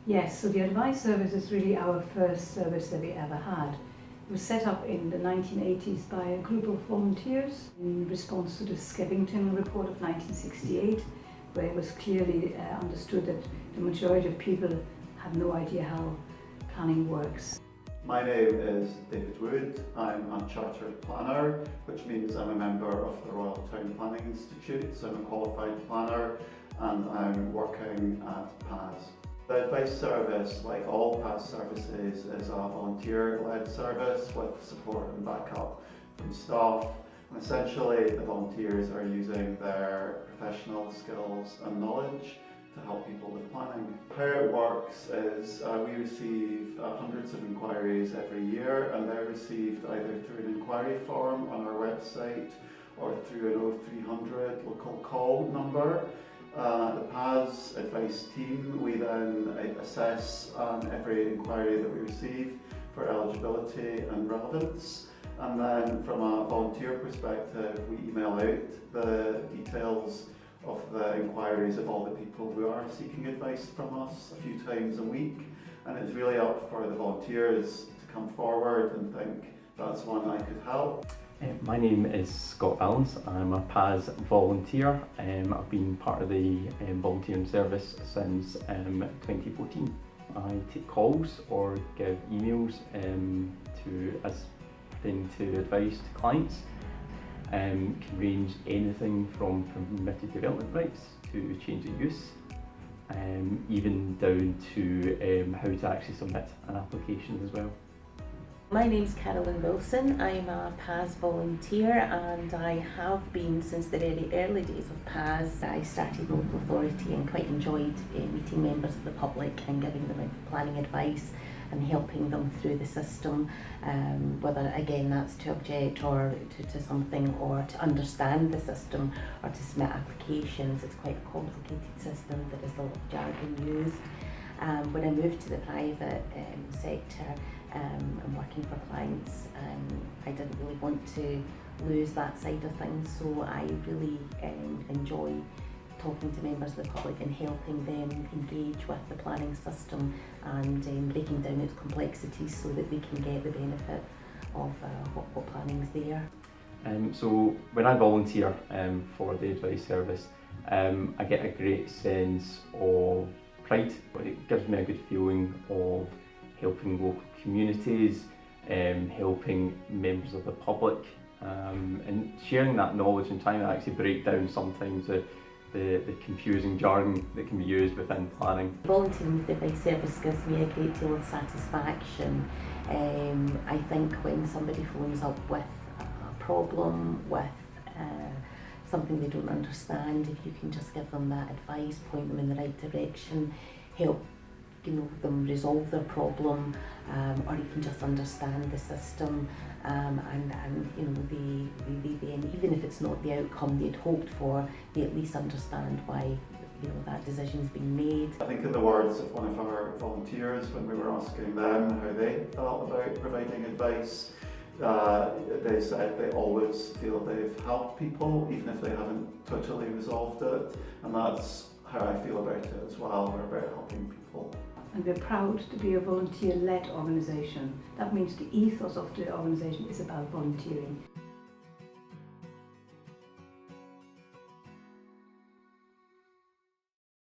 Yes, so the advice service is really our first service that we ever had. It was set up in the 1980s by a group of volunteers in response to the Skevington report of 1968, where it was clearly understood that the majority of people have no idea how planning works. My name is David Wood. I'm a chartered planner, which means I'm a member of the Royal Town Planning Institute, so I'm a qualified planner and I'm working at PAS. The advice service, like all PAS services, is a volunteer-led service with support and backup from staff. And essentially, the volunteers are using their professional skills and knowledge to help people with planning. How it works is we receive hundreds of inquiries every year, and they're received either through an inquiry form on our website or through an 0300 local call number. The PAS advice team, we then assess every inquiry that we receive for eligibility and relevance. And then from a volunteer perspective, we email out the details of the inquiries of all the people who are seeking advice from us a few times a week. And it's really up for the volunteers to come forward and think, that's one I could help. My name is Scott Vallance. I'm a PAS volunteer. I've been part of the volunteering service since 2014. I take calls or give emails to advice to clients. Can range anything from permitted development rights to change of use, even down to how to actually submit an application as well. My name's Carolyn Wilson. I'm a PAS volunteer and I have been since the very early days of PAS. I started local authority and quite enjoyed meeting members of the public and giving them planning advice and helping them through the system, whether again that's to object or to something or to understand the system or to submit applications. It's quite a complicated system, there is a lot of jargon used. When I moved to the private sector and working for clients, I didn't really want to lose that side of things, so I really enjoy talking to members of the public and helping them engage with the planning system and breaking down its complexities so that they can get the benefit of what planning's there. So when I volunteer for the advice service, I get a great sense of pride. It gives me a good feeling of helping local communities, helping members of the public, and sharing that knowledge and trying to actually break down sometimes the confusing jargon that can be used within planning. Volunteering with the advice service gives me a great deal of satisfaction. I think when somebody phones up with a problem, with something they don't understand, if you can just give them that advice, point them in the right direction, help them resolve their problem, or you can just understand the system, and they even if it's not the outcome they'd hoped for, they at least understand why that decision's been made. I think in the words of one of our volunteers when we were asking them how they felt about providing advice, they said they always feel they've helped people even if they haven't totally resolved it, and that's how I feel about it as well. We're about helping people. And we're proud to be a volunteer-led organisation. That means the ethos of the organisation is about volunteering.